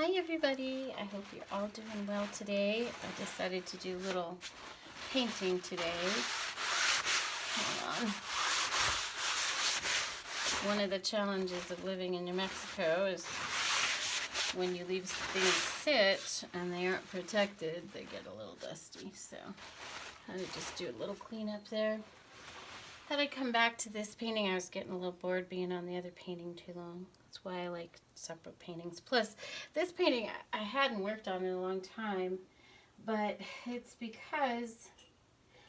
Hi everybody, I hope you're all doing well today. I decided to do a little painting today. Hold on. One of the challenges of living in New Mexico is when you leave things sit and they aren't protected, they get a little dusty. So I had to just do a little cleanup there. Thought I'd come back to this painting. I was getting a little bored being on the other painting too long. That's why I like separate paintings. Plus, this painting I hadn't worked on in a long time, but it's because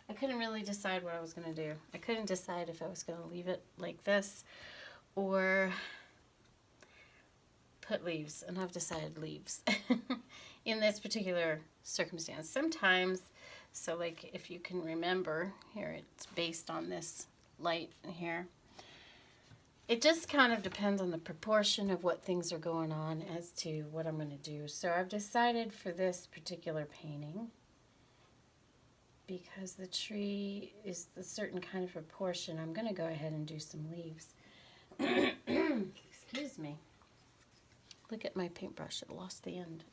I couldn't really decide what I was going to do. I couldn't decide if I was going to leave it like this or put leaves, and I've decided leaves in this particular circumstance. Sometimes, so like if you can remember, here it's based on this light here. It just kind of depends on the proportion of what things are going on as to what I'm going to do. So I've decided for this particular painting, because the tree is a certain kind of proportion, I'm going to go ahead and do some leaves. Excuse me. Look at my paintbrush. It lost the end.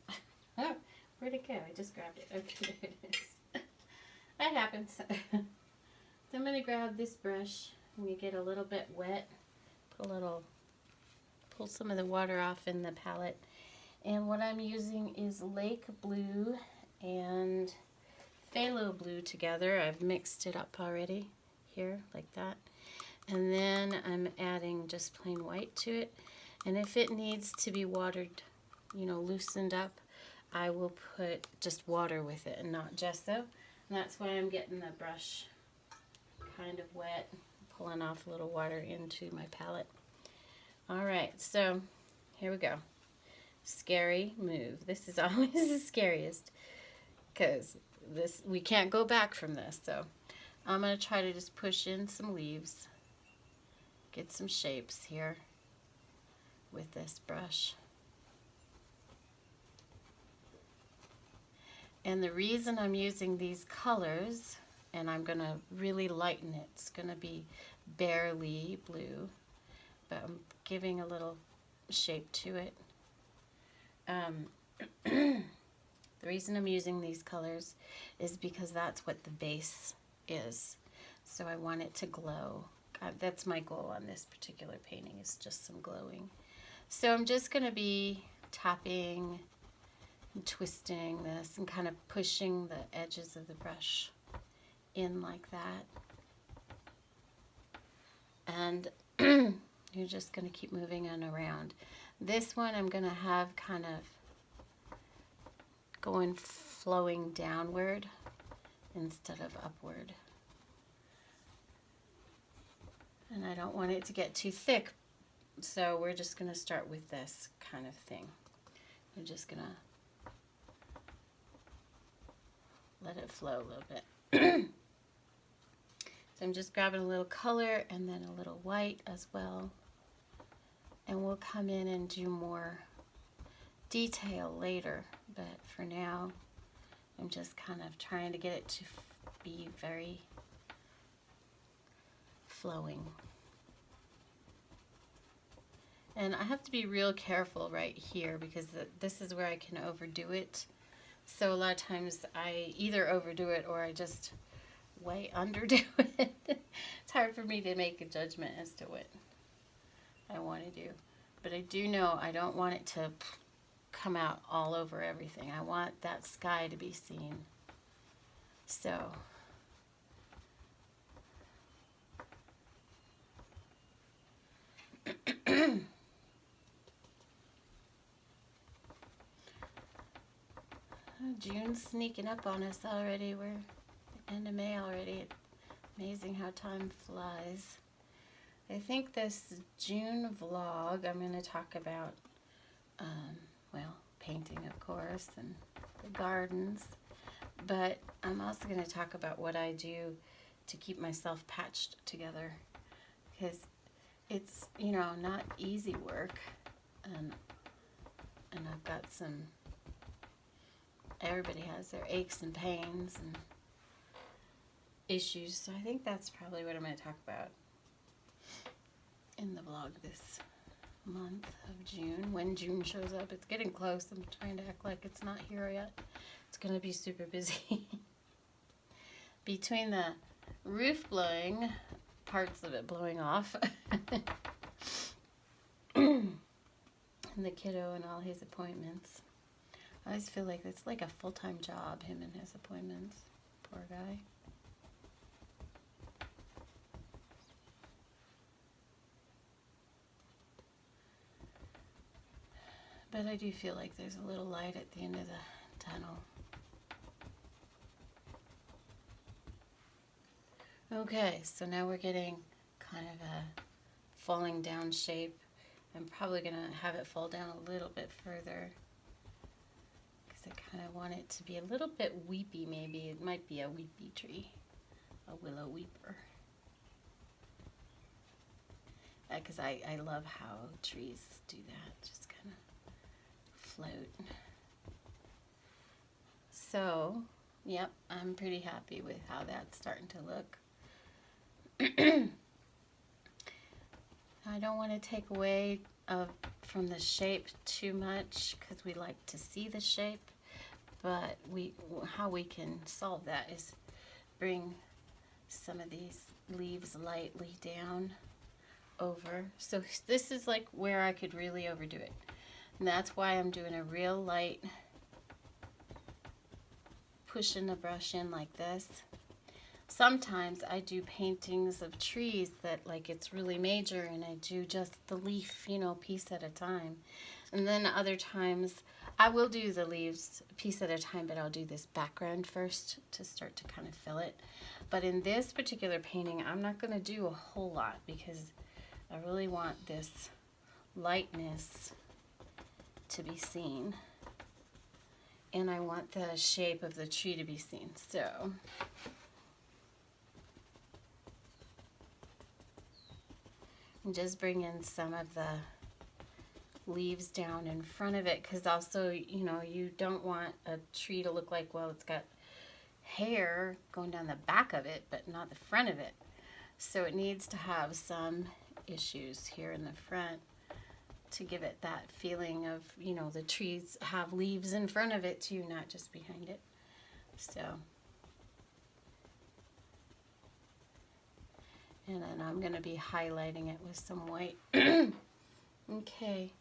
Oh, where'd it go? I just grabbed it. Okay, there it is. That happens. So I'm going to grab this brush and you get a little bit wet. Pull some of the water off in the palette. And what I'm using is Lake Blue and Phthalo Blue together. I've mixed it up already here like that. And then I'm adding just plain white to it. And if it needs to be watered, loosened up, I will put just water with it and not gesso. And that's why I'm getting the brush kind of wet, pulling off a little water into my palette. All right, so here we go. Scary move. This is always the scariest because we can't go back from this. So I'm going to try to just push in some leaves, get some shapes here with this brush. And the reason I'm using these colors, and I'm going to really lighten it, it's going to be barely blue, but I'm giving a little shape to it. The reason I'm using these colors is because that's what the base is. So I want it to glow. That's my goal on this particular painting, is just some glowing. So I'm just going to be tapping and twisting this and kind of pushing the edges of the brush in like that. And you're just going to keep moving on around. This one I'm going to have kind of going flowing downward instead of upward. And I don't want it to get too thick, so we're just going to start with this kind of thing. We're just going to let it flow a little bit. So I'm just grabbing a little color and then a little white as well. And we'll come in and do more detail later. But for now, I'm just kind of trying to get it to be very flowing. And I have to be real careful right here because this is where I can overdo it. So a lot of times I either overdo it or I just way underdo it. It's hard for me to make a judgment as to what I want to do. But I do know I don't want it to come out all over everything. I want that sky to be seen. So June's sneaking up on us already. We're end of May already. Amazing how time flies. I think this June vlog I'm going to talk about, painting of course, and the gardens. But I'm also going to talk about what I do to keep myself patched together. Because it's, not easy work. And I've got everybody has their aches and pains and issues. So I think that's probably what I'm going to talk about in the vlog this month of June. When June shows up, it's getting close. I'm trying to act like it's not here yet. It's going to be super busy. Between the roof blowing, parts of it blowing off, and the kiddo and all his appointments. I always feel like it's like a full-time job, him and his appointments. Poor guy. But I do feel like there's a little light at the end of the tunnel. Okay, so now we're getting kind of a falling down shape. I'm probably going to have it fall down a little bit further because I kind of want it to be a little bit weepy maybe. It might be a weepy tree, a willow weeper. Because I love how trees do that, just kind of float. So, yep, I'm pretty happy with how that's starting to look. I don't want to take away from the shape too much because we like to see the shape, but how we can solve that is bring some of these leaves lightly down over. So this is like where I could really overdo it. And that's why I'm doing a real light pushing the brush in like this. Sometimes I do paintings of trees that like it's really major and I do just the leaf, you know, piece at a time. And then other times I will do the leaves a piece at a time, but I'll do this background first to start to kind of fill it. But in this particular painting, I'm not going to do a whole lot because I really want this lightness to be seen. And I want the shape of the tree to be seen. So and just bring in some of the leaves down in front of it because also, you know, you don't want a tree to look like, well, it's got hair going down the back of it, but not the front of it. So it needs to have some issues here in the front to give it that feeling of, you know, the trees have leaves in front of it too, not just behind it. So, and then I'm going to be highlighting it with some white. Okay.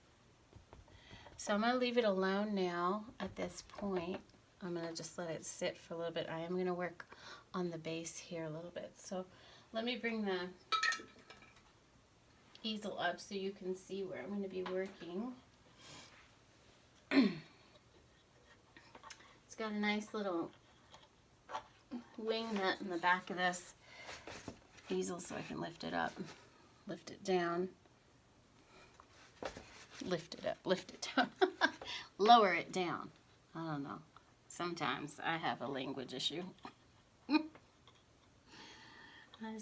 So I'm going to leave it alone now at this point. I'm going to just let it sit for a little bit. I am going to work on the base here a little bit. So let me bring the easel up so you can see where I'm going to be working. It's got a nice little wing nut in the back of this easel so I can lift it up, lift it down, lift it up, lift it down, lower it down. I don't know. Sometimes I have a language issue. I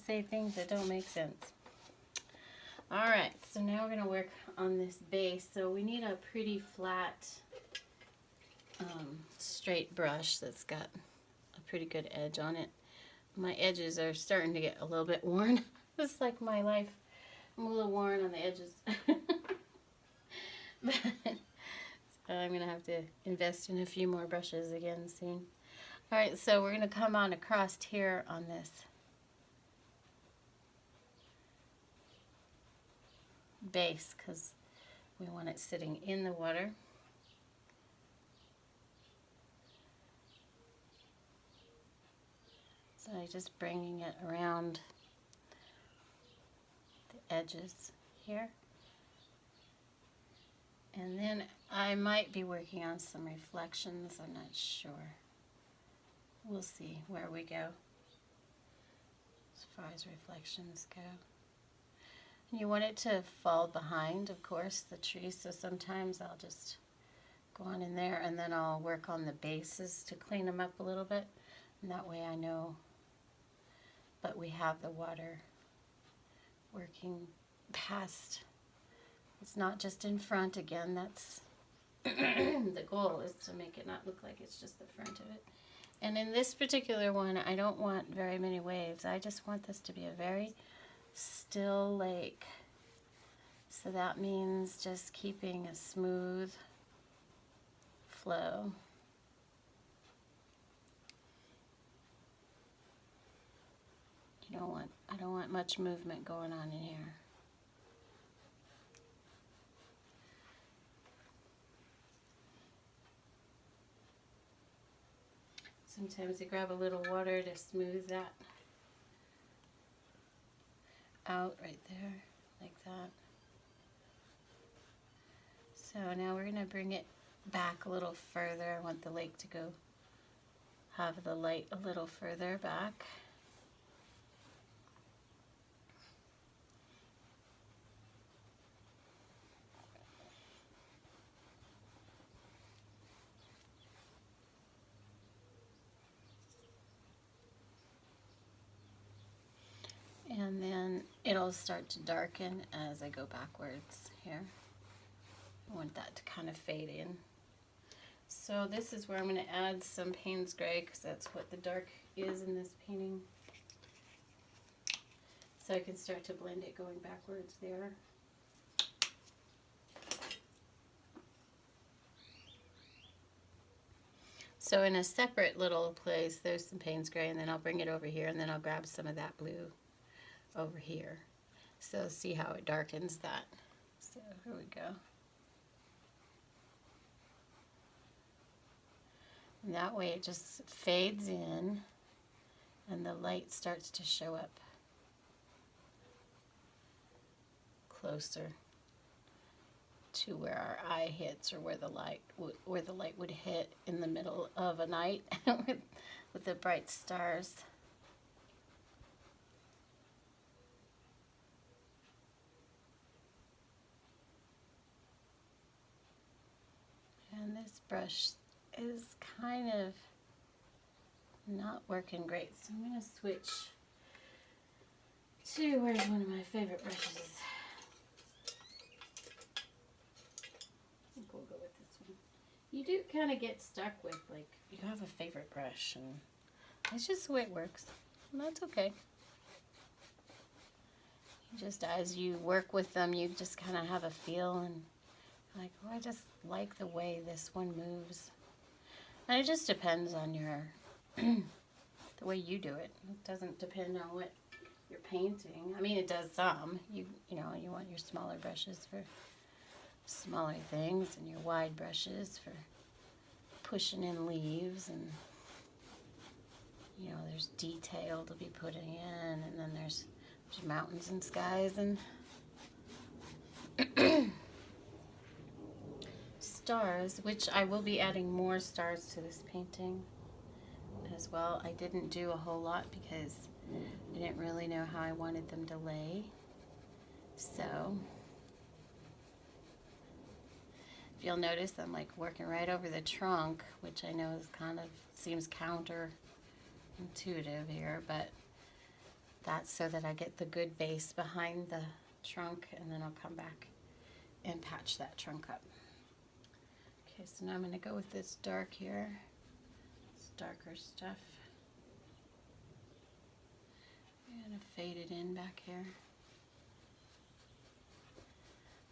say things that don't make sense. Alright, so now we're going to work on this base. So we need a pretty flat, straight brush that's got a pretty good edge on it. My edges are starting to get a little bit worn. It's like my life. I'm a little worn on the edges. But, so I'm going to have to invest in a few more brushes again soon. Alright, so we're going to come on across here on this base because we want it sitting in the water. So I'm just bringing it around the edges here. And then I might be working on some reflections. I'm not sure. We'll see where we go as far as reflections go. You want it to fall behind, of course, the tree, so sometimes I'll just go on in there and then I'll work on the bases to clean them up a little bit, and that way I know. But we have the water working past. It's not just in front again, that's the goal, is to make it not look like it's just the front of it. And in this particular one, I don't want very many waves. I just want this to be a very still lake. So that means just keeping a smooth flow. I don't want much movement going on in here. Sometimes I grab a little water to smooth that out right there, like that. So now we're going to bring it back a little further. I want the lake to go have the light a little further back. And then it'll start to darken as I go backwards here. I want that to kind of fade in. So this is where I'm going to add some Payne's Gray, because that's what the dark is in this painting. So I can start to blend it going backwards there. So in a separate little place, there's some Payne's Gray, and then I'll bring it over here, and then I'll grab some of that blue over here. So see how it darkens that. So here we go. And that way it just fades in and the light starts to show up closer to where our eye hits, or where the light would hit in the middle of a night with the bright stars. And this brush is kind of not working great, so I'm going to switch to, where's one of my favorite brushes? I think we'll go with this one. You do kind of get stuck with, like, you have a favorite brush, and that's just the way it works, and that's okay. Just as you work with them, you just kind of have a feel, and like, oh, I just like the way this one moves. And it just depends on your the way you do it. It doesn't depend on what you're painting. I mean, it does some. You know, you want your smaller brushes for smaller things, and your wide brushes for pushing in leaves, and you know, there's detail to be putting in, and then there's mountains and skies and stars, which I will be adding more stars to this painting as well. I didn't do a whole lot because I didn't really know how I wanted them to lay. So if you'll notice, I'm like working right over the trunk, which I know is kind of seems counterintuitive here, but that's so that I get the good base behind the trunk, and then I'll come back and patch that trunk up. Okay, so now I'm going to go with this dark here, this darker stuff. I'm going to fade it in back here.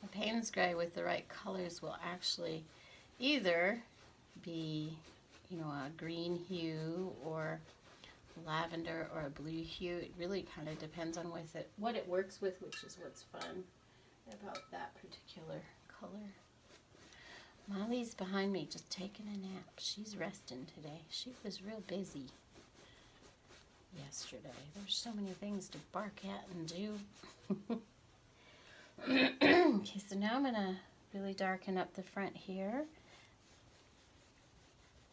The Payne's Gray with the right colors will actually either be, you know, a green hue or lavender or a blue hue. It really kind of depends on what it works with, which is what's fun about that particular color. Molly's behind me just taking a nap. She's resting today. She was real busy yesterday. There's so many things to bark at and do. Okay, so now I'm going to really darken up the front here.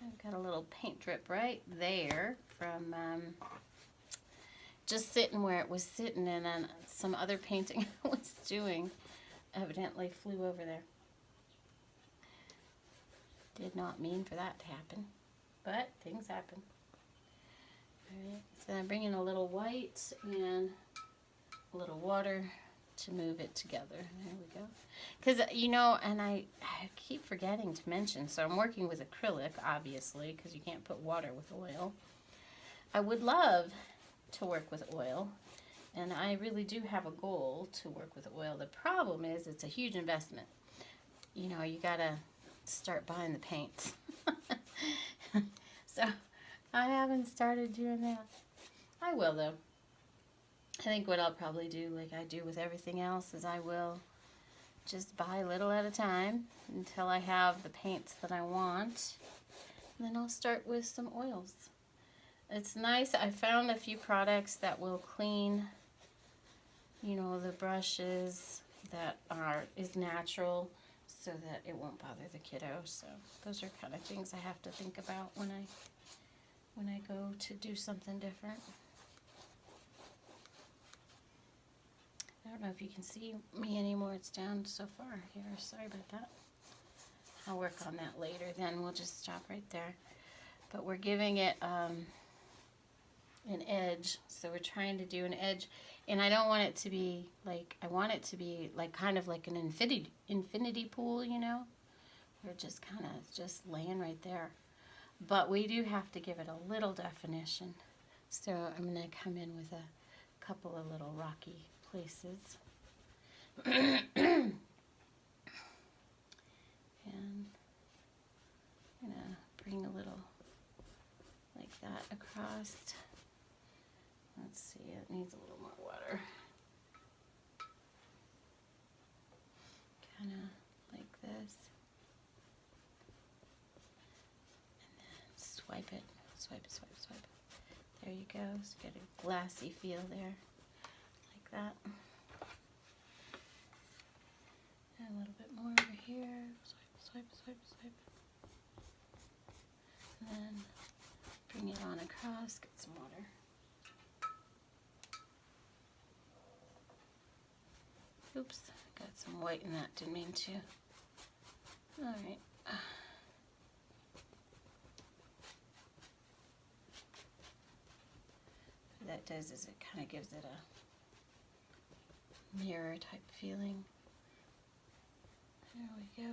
I've got a little paint drip right there from just sitting where it was sitting, and then some other painting I was doing evidently flew over there. Did not mean for that to happen, but things happen. Alright, so I'm bringing a little white and a little water to move it together. There we go. Because, you know, and I keep forgetting to mention, so I'm working with acrylic, obviously, because you can't put water with oil. I would love to work with oil And I really do have a goal to work with oil. The problem is it's a huge investment. You know, you gotta start buying the paints. So I haven't started doing that. I will though. I think what I'll probably do, like I do with everything else, is I will just buy little at a time until I have the paints that I want. And then I'll start with some oils. It's nice. I found a few products that will clean, you know, the brushes that is natural, so that it won't bother the kiddo. So those are kind of things I have to think about when I go to do something different. I don't know if you can see me anymore. It's down so far here. Sorry about that. I'll work on that later. Then we'll just stop right there. But we're giving it an edge. So we're trying to do an edge. And I don't want it to be like, I want it to be like kind of like an infinity pool, you know? We're just kind of just laying right there. But we do have to give it a little definition. So I'm going to come in with a couple of little rocky places. And I'm going to bring a little like that across. Let's see, it needs a little more water. Kind of like this. And then swipe it. Swipe it, swipe it, swipe it. There you go. So you get a glassy feel there. Like that. And a little bit more over here. Swipe, swipe, swipe, swipe. And then bring it on across. Get some water. Oops, got some white in that, didn't mean to. Alright. What that does is it kind of gives it a mirror type feeling. There we go.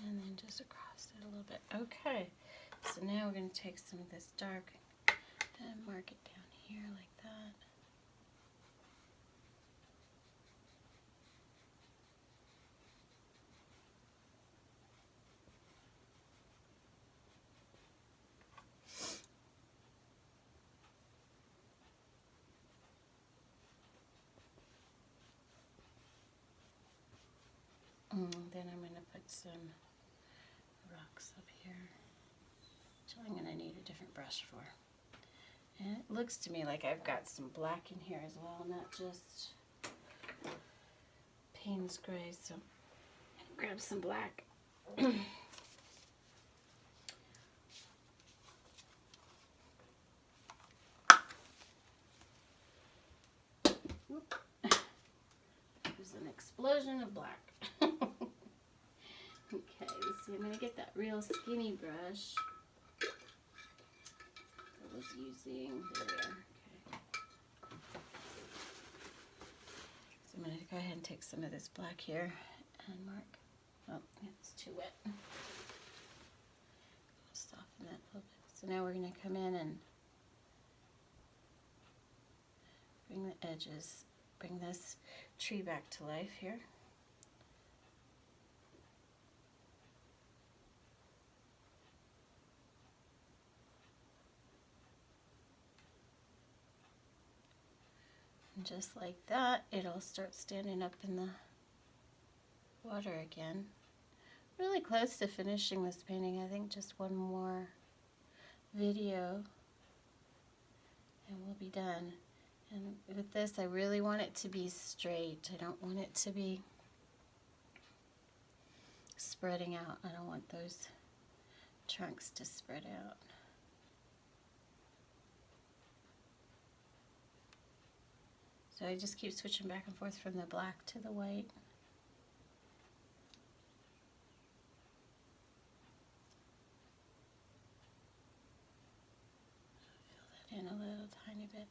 And then just across it a little bit. Okay, so now we're going to take some of this dark and mark it down here like that. Then I'm going to put some rocks up here, which I'm going to need a different brush for. And it looks to me like I've got some black in here as well, not just Payne's Gray, so grab some black. There's an explosion of black. Okay, let's see, I'm going to get that real skinny brush I was using there. Okay. So I'm going to go ahead and take some of this black here and mark. Oh, it's too wet. I'll soften that a little bit. So now we're going to come in and bring the edges, bring this tree back to life here. And just like that, it'll start standing up in the water again. Really close to finishing this painting. I think just one more video and we'll be done. And with this, I really want it to be straight. I don't want it to be spreading out. I don't want those trunks to spread out. So I just keep switching back and forth from the black to the white. Fill that in a little tiny bit.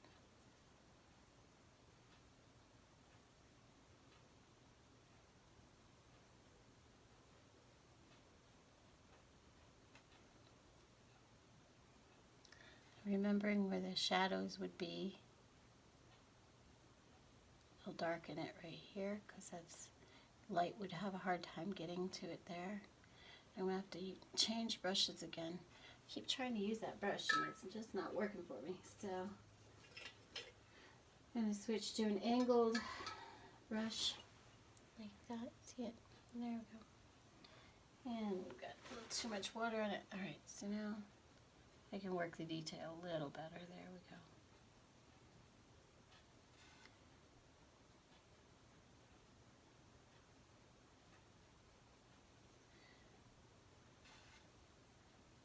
Remembering where the shadows would be. darken it right here because that's light would have a hard time getting to it there. I'm going to have to change brushes again. I keep trying to use that brush and it's just not working for me. So I'm going to switch to an angled brush like that. See it? There we go. And we've got a little too much water on it. Alright, so now I can work the detail a little better. There we go.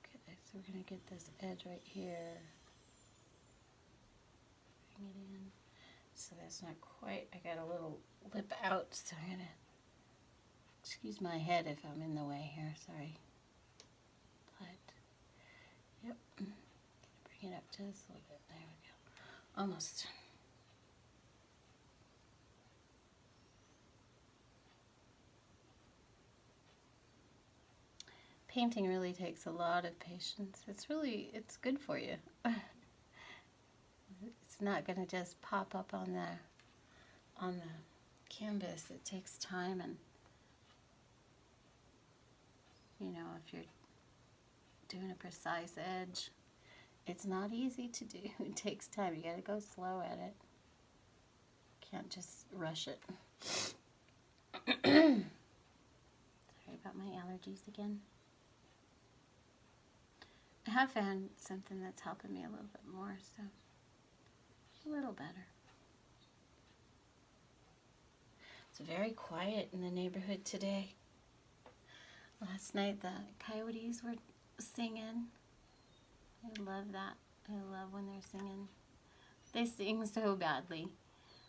Okay, so we're going to get this edge right here. Bring it in. So that's not quite, I got a little lip out, so I'm going to, excuse my head if I'm in the way here, sorry. But, yep, bring it up just a little bit, there we go. Almost. Painting really takes a lot of patience. It's good for you. It's not going to just pop up on the canvas. It takes time, and you know, if you're doing a precise edge, it's not easy to do. It takes time. You got to go slow at it. Can't just rush it. Sorry about my allergies again. I have found something that's helping me a little bit more, so a little better. It's very quiet in the neighborhood today. Last night the coyotes were singing. I love that. I love when they're singing. They sing so badly.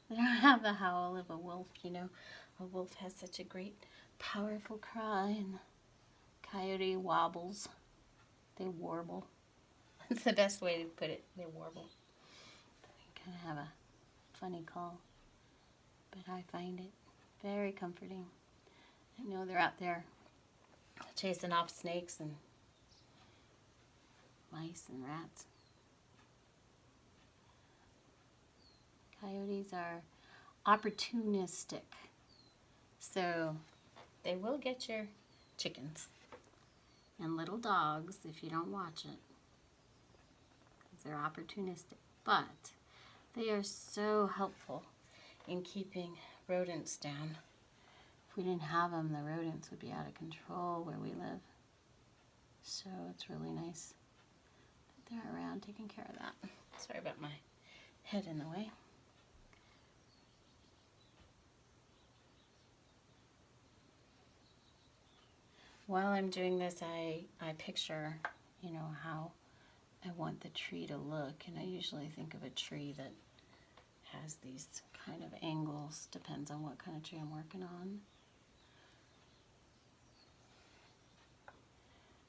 They don't have the howl of a wolf, you know. A wolf has such a great, powerful cry, and coyote wobbles. They warble. That's the best way to put it. They warble. They kind of have a funny call. But I find it very comforting. I know they're out there chasing off snakes and mice and rats. Coyotes are opportunistic. So they will get your chickens and little dogs if you don't watch it, because they're opportunistic. But they are so helpful in keeping rodents down. If we didn't have them, the rodents would be out of control where we live. So it's really nice that they're around taking care of that. Sorry about my head in the way. While I'm doing this, I picture, you know, how I want the tree to look, and I usually think of a tree that has these kind of angles, depends on what kind of tree I'm working on.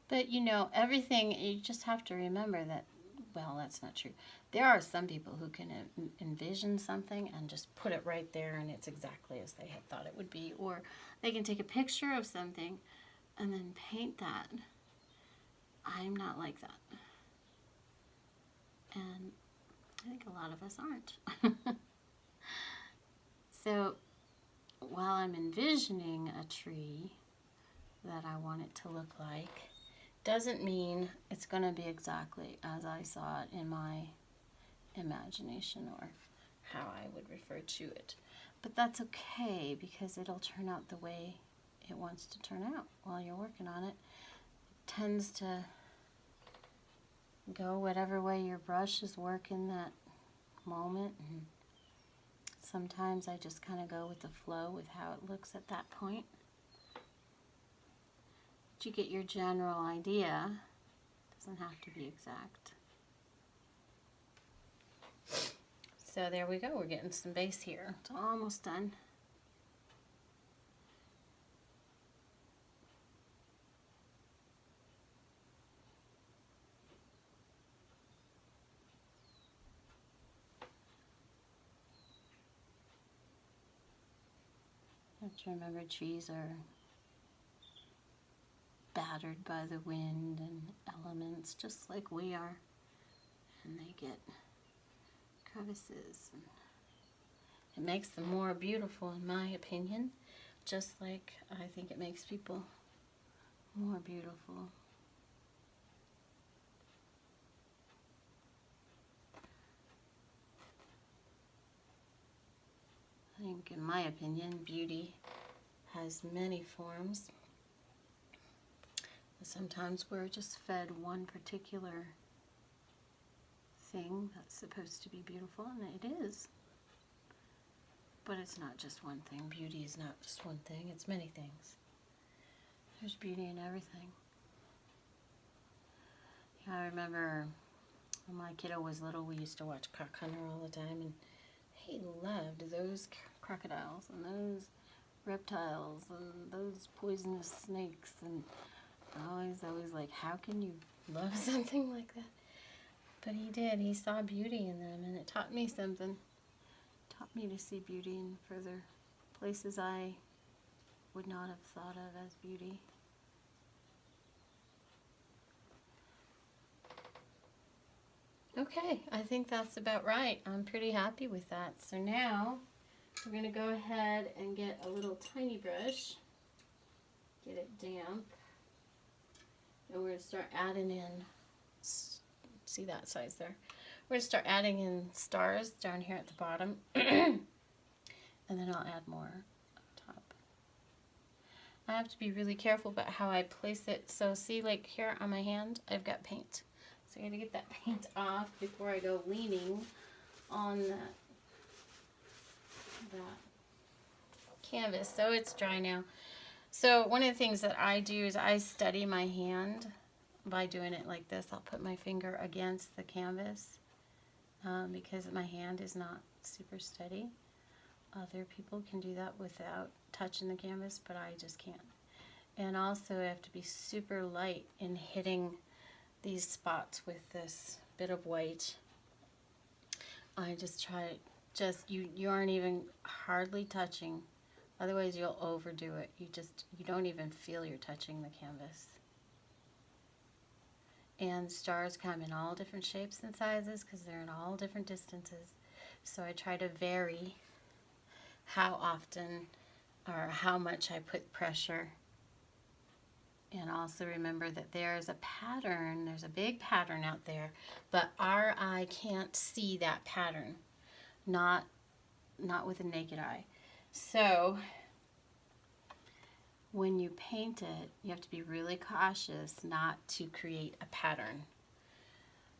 But, you know, everything, you just have to remember that, well, that's not true. There are some people who can envision something and just put it right there, and it's exactly as they had thought it would be. Or they can take a picture of something and then paint that. I'm not like that. And I think a lot of us aren't. So while I'm envisioning a tree that I want it to look like, doesn't mean it's going to be exactly as I saw it in my imagination or how I would refer to it. But that's okay, because it'll turn out the way it wants to turn out while you're working on it. It tends to go whatever way your brush is working that moment, and sometimes I just kind of go with the flow with how it looks at that point. But you get your general idea. It doesn't have to be exact. So there we go, we're getting some base here. It's almost done. You have to remember, trees are battered by the wind and elements just like we are, and they get crevices. It makes them more beautiful, in my opinion, just like I think it makes people more beautiful. I think, in my opinion, beauty has many forms. Sometimes we're just fed one particular thing that's supposed to be beautiful, and it is. But it's not just one thing. Beauty is not just one thing. It's many things. There's beauty in everything. Yeah, I remember when my kiddo was little, we used to watch Croc Hunter all the time, and he loved those crocodiles and those reptiles and those poisonous snakes, and I was always like, how can you love something like that? But he did. He saw beauty in them, and it taught me something. It taught me to see beauty in further places I would not have thought of as beauty. Okay, I think that's about right. I'm pretty happy with that. So now we're going to go ahead and get a little tiny brush, get it damp, and we're going to start adding in, see that size there? We're going to start adding in stars down here at the bottom, and then I'll add more up top. I have to be really careful about how I place it. So see, like here on my hand, I've got paint. So I got to get that paint off before I go leaning on that canvas. So it's dry now. So one of the things that I do is I steady my hand by doing it like this. I'll put my finger against the canvas because my hand is not super steady. Other people can do that without touching the canvas, but I just can't. And also I have to be super light in hitting these spots with this bit of white. I just try, you aren't even hardly touching, otherwise you'll overdo it. You don't even feel you're touching the canvas. And stars come in all different shapes and sizes because they're in all different distances. So I try to vary how often or how much I put pressure. And also remember that there's a pattern, there's a big pattern out there, but our eye can't see that pattern, not with a naked eye. So when you paint it, you have to be really cautious not to create a pattern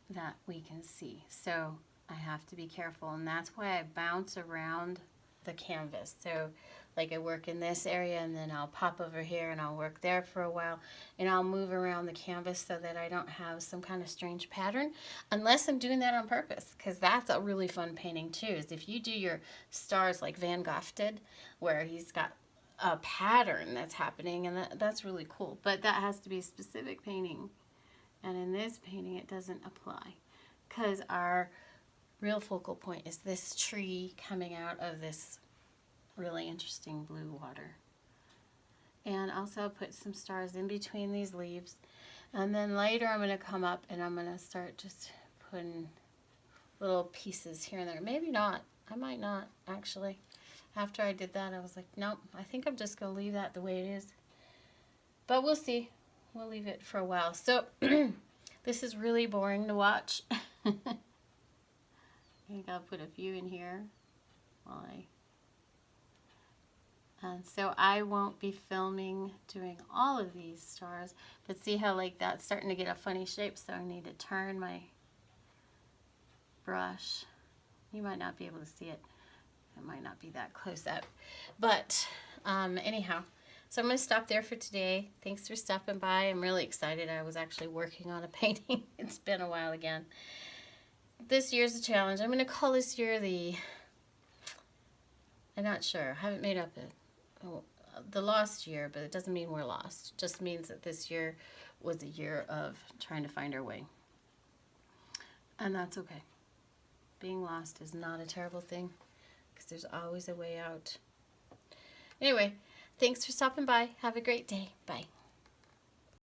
that we can see. So I have to be careful, and that's why I bounce around the canvas. So like I work in this area, and then I'll pop over here and I'll work there for a while, and I'll move around the canvas so that I don't have some kind of strange pattern, unless I'm doing that on purpose, because that's a really fun painting too, is if you do your stars like Van Gogh did, where he's got a pattern that's happening, and that's really cool. But that has to be a specific painting, and in this painting it doesn't apply, because our real focal point is this tree coming out of this really interesting blue water. And also I'll put some stars in between these leaves, and then later I'm going to come up and I'm going to start just putting little pieces here and there. Maybe not. I might not, actually. After I did that, I was like, nope, I think I'm just going to leave that the way it is. But we'll see. We'll leave it for a while. So this is really boring to watch. I think I'll put a few in here while and so I won't be filming doing all of these stars, but see how like that's starting to get a funny shape, so I need to turn my brush. You might not be able to see it. It might not be that close up. But anyhow, so I'm going to stop there for today. Thanks for stopping by. I'm really excited. I was actually working on a painting. It's been a while again. This year's a challenge. I'm going to call this year I'm not sure. I haven't made up the lost year, but it doesn't mean we're lost. It just means that this year was a year of trying to find our way. And that's okay. Being lost is not a terrible thing, because there's always a way out. Anyway, thanks for stopping by. Have a great day. Bye.